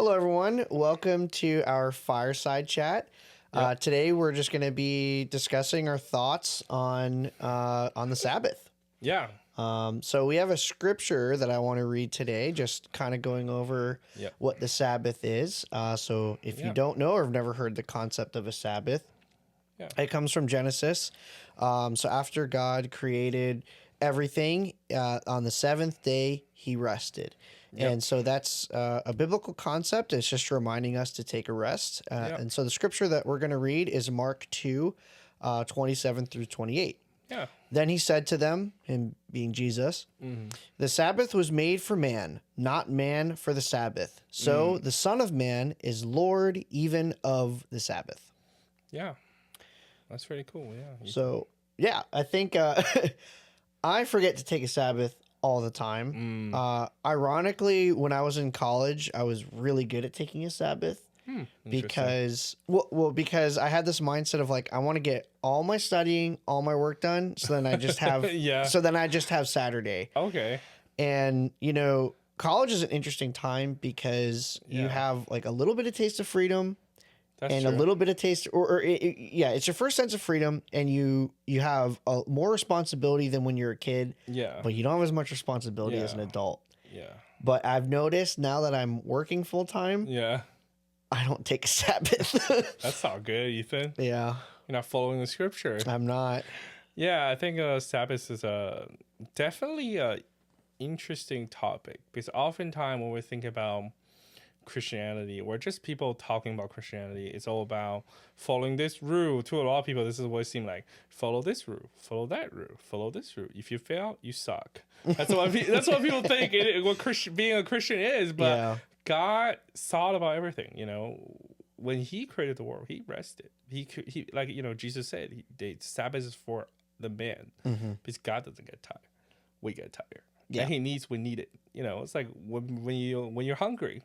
Hello, everyone. Welcome to our Fireside Chat. Today, we're just going to be discussing our thoughts on the Sabbath. Yeah. So we have a scripture that I want to read today, just kind of going over what the Sabbath is. So if you don't know or have never heard the concept of a Sabbath, it comes from Genesis. So after God created everything, on the seventh day, he rested. And so that's a biblical concept. It's just reminding us to take a rest. And so the scripture that we're going to read is Mark 2, 27 through 28. Yeah. Then he said to them, him being Jesus, the Sabbath was made for man, not man for the Sabbath. So the Son of Man is Lord even of the Sabbath. Yeah. That's pretty cool. Yeah. So, yeah, I think I forget to take a Sabbath all the time. Ironically, when I was in college, I was really good at taking a Sabbath because I had this mindset of like, I want to get all my studying, all my work done. So then I just have, Saturday. Okay. And, college is an interesting time because you have like a little bit of taste of freedom. That's a true. little bit of taste, it's your first sense of freedom, and you have more responsibility than when you're a kid. Yeah. But you don't have as much responsibility as an adult. Yeah. But I've noticed now that I'm working full time, Yeah. I don't take a Sabbath. That's not good, Ethan. Yeah, You're not following the scripture. I'm not. Yeah, I think Sabbath is definitely a interesting topic because oftentimes when we think about Christianity or just people talking about Christianity, it's all about following this rule. To a lot of people, this is what it seems like: follow this rule, follow that rule, follow this rule. If you fail, you suck. That's what people think being a Christian is. But God thought about everything. When He created the world, He rested. He like Jesus said, the Sabbath is for the man because God doesn't get tired. We get tired. Yeah. And we need it. It's like when you're hungry.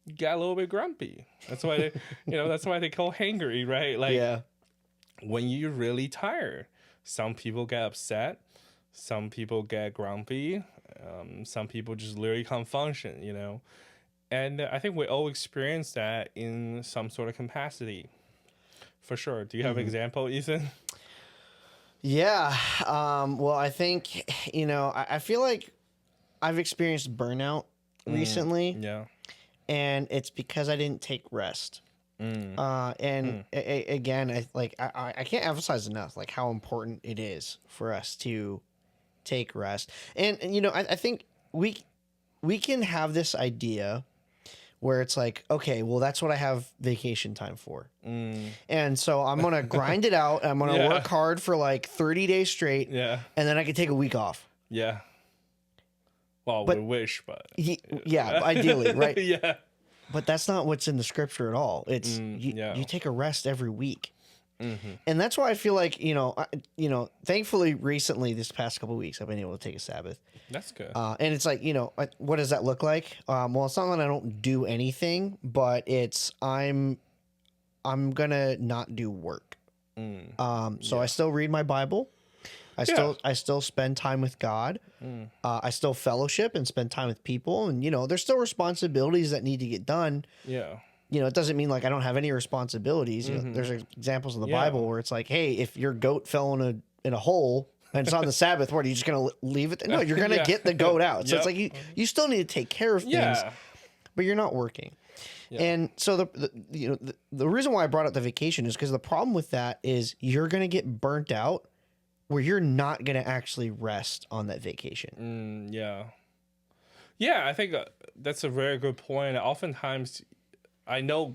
You got a little bit grumpy. That's why they call hangry, right? Like when you're really tired, some people get upset, some people get grumpy, some people just literally can't function, And I think we all experience that in some sort of capacity, for sure. Do you have an example, Ethan? Yeah. Well, I think I feel like I've experienced burnout recently. Yeah. And it's because I didn't take rest. Again, I can't emphasize enough like how important it is for us to take rest. And I think we can have this idea where it's like, okay, well, that's what I have vacation time for. And so I'm going to grind it out. I'm going to work hard for like 30 days straight. Yeah. And then I can take a week off. Yeah. Well, we wish, but... ideally, right? Yeah. But that's not what's in the scripture at all. It's you take a rest every week. And that's why I feel like, thankfully recently, this past couple of weeks, I've been able to take a Sabbath. That's good. And it's like, what does that look like? Well, it's not that I don't do anything, but it's I'm going to not do work. So I still read my Bible. I still spend time with God. I still fellowship and spend time with people. And, there's still responsibilities that need to get done. Yeah. It doesn't mean like I don't have any responsibilities. There's examples in the Bible where it's like, hey, if your goat fell in a hole and it's on the Sabbath, what, are you just going to leave it there? No, you're going to get the goat out. So it's like you still need to take care of things, but you're not working. Yeah. And so the reason why I brought up the vacation is because the problem with that is you're going to get burnt out where you're not going to actually rest on that vacation. Yeah, I think that's a very good point. Oftentimes, I know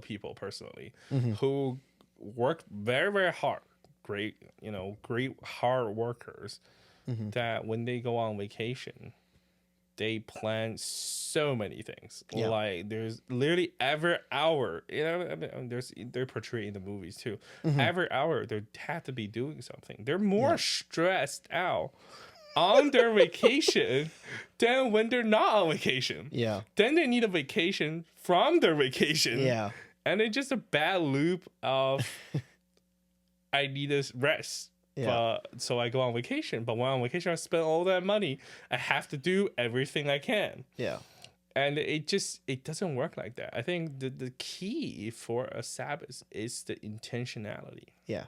people personally who work very, very hard, great hard workers, that when they go on vacation, they plan so many things. Yeah. Like there's literally every hour, they're portrayed in the movies too. Every hour they have to be doing something. They're more stressed out on their vacation than when they're not on vacation. Yeah. Then they need a vacation from their vacation. Yeah. And it's just a bad loop of I need a rest. Yeah. So I go on vacation. But when I'm on vacation, I spend all that money. I have to do everything I can. Yeah. And it doesn't work like that. I think the key for a Sabbath is the intentionality. Yeah.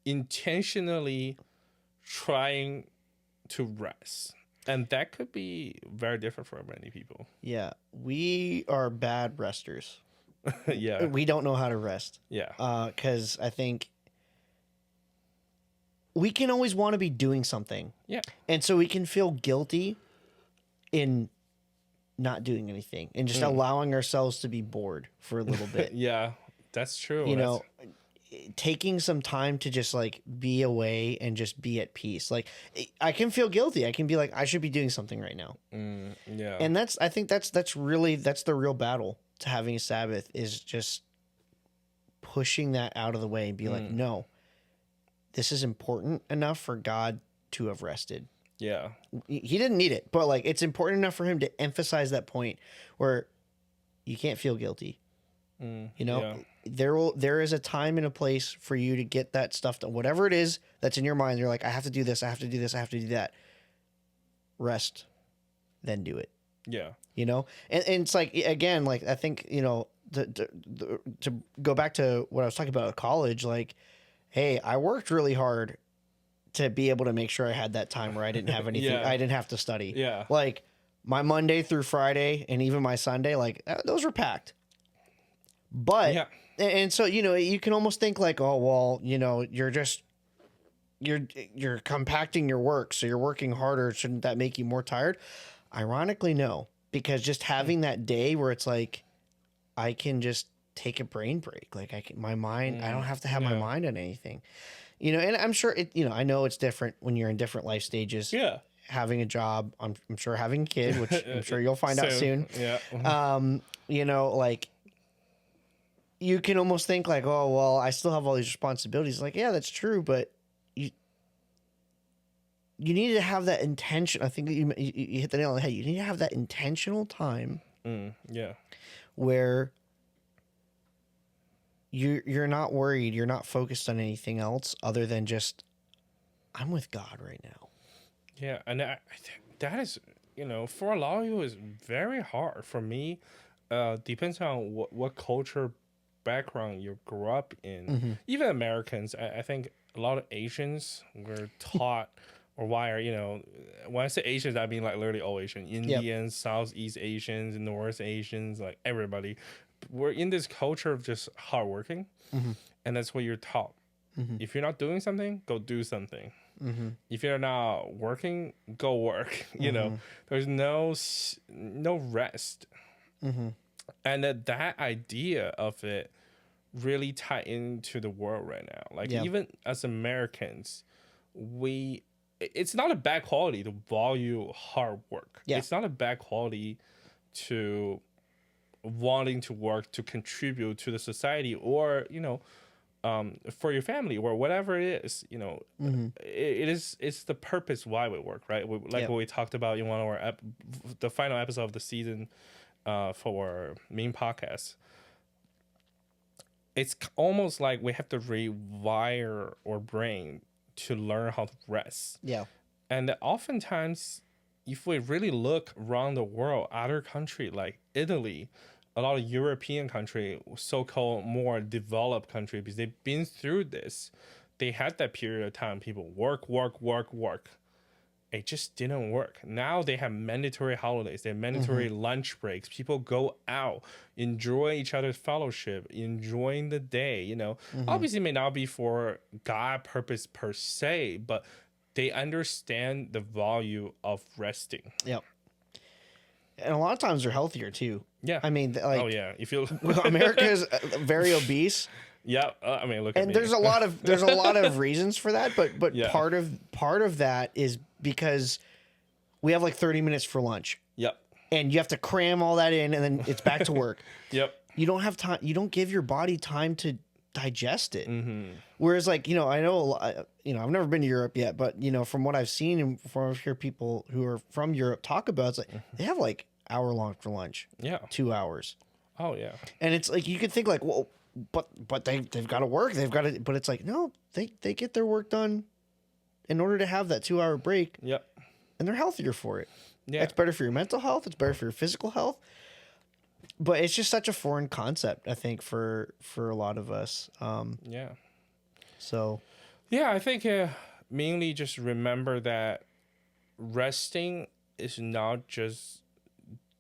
Intentionally trying to rest. And that could be very different for many people. Yeah. We are bad resters. Yeah. We don't know how to rest. Yeah. Because I think we can always want to be doing something. Yeah. And so we can feel guilty in not doing anything and just allowing ourselves to be bored for a little bit. Yeah, that's true. You know, taking some time to just like be away and just be at peace. Like I can feel guilty. I can be like, I should be doing something right now. Yeah. And I think that's the real battle to having a Sabbath, is just pushing that out of the way and be like, no, this is important enough for God to have rested. Yeah. He didn't need it, but like it's important enough for him to emphasize that point where you can't feel guilty. You know, there is a time and a place for you to get that stuff done. Whatever it is that's in your mind, you're like, I have to do this, I have to do this, I have to do that. Rest, then do it. Yeah. You know, and it's like, again, like I think, you know, to go back to what I was talking about at college, like, hey, I worked really hard to be able to make sure I had that time where I didn't have anything. I didn't have to study. Yeah. Like my Monday through Friday and even my Sunday, like those were packed. But, and so, you know, you can almost think like, oh, well, you know, you're compacting your work. So you're working harder. Shouldn't that make you more tired? Ironically, no, because just having that day where it's like, I can just take a brain break. Like my mind, I don't have to have my mind on anything. You know, and I'm sure I know it's different when you're in different life stages. Yeah. Having a job, I'm sure having a kid, which I'm sure you'll find out soon. Yeah. You know, like you can almost think like, oh, well, I still have all these responsibilities. Like, yeah, that's true. But you need to have that intention. I think you hit the nail on the head. You need to have that intentional time. Yeah. Where you're not worried, you're not focused on anything else other than just, I'm with God right now. Yeah, and I think that is, you know, for a lot of you, is very hard. For me, depends on what culture background you grew up in. Even Americans, I think a lot of Asians were taught or wired, you know, when I say Asians, I mean like literally all Asian, Indians, Southeast Asians, North Asians, like everybody. We're in this culture of just hardworking, and that's what you're taught. If you're not doing something, go do something. If you're not working, go work. You know, there's no rest. And that idea of it really tie into the world right now. Like even as Americans, it's not a bad quality to value hard work. It's not a bad quality to wanting to work to contribute to the society, or you know, for your family or whatever it is. You know, it's the purpose why we work, right? What we talked about in one of our the final episode of the season for our main podcast. It's almost like we have to rewire our brain to learn how to rest. Yeah. And oftentimes, if we really look around the world, other country like Italy, a lot of European country, so-called more developed country, because they've been through this, they had that period of time, people work. It just didn't work. Now they have mandatory holidays, they have mandatory lunch breaks. People go out, enjoy each other's fellowship, enjoying the day, you know. Obviously it may not be for God purpose per se, but they understand the value of resting. Yep. And a lot of times they're healthier too. Yeah. I mean, like, oh yeah, if you America is very obese. Yeah, I mean, look at me. And there's a lot of reasons for that, but part of that is because we have like 30 minutes for lunch. Yep. And you have to cram all that in, and then it's back to work. Yep. You don't have time. You don't give your body time to digest it. Whereas, like, you know, I know a lot, you know, I've never been to Europe yet, but you know, from what I've seen and from hear people who are from Europe talk about, it's like they have like hour long for lunch. Yeah. 2 hours. Oh yeah. And it's like you could think like, well, but they've got to work. They've got to, but it's like, no, they get their work done in order to have that 2 hour break. Yep. And they're healthier for it. Yeah. It's better for your mental health. It's better for your physical health. But it's just such a foreign concept, I think, for a lot of us. Yeah. So. Yeah, I think mainly just remember that resting is not just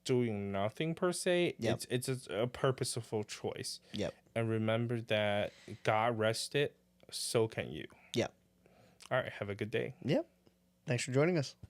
doing nothing per se. Yep. It's a purposeful choice. Yep. And remember that God rested, so can you. Yep. All right, have a good day. Yep. Thanks for joining us.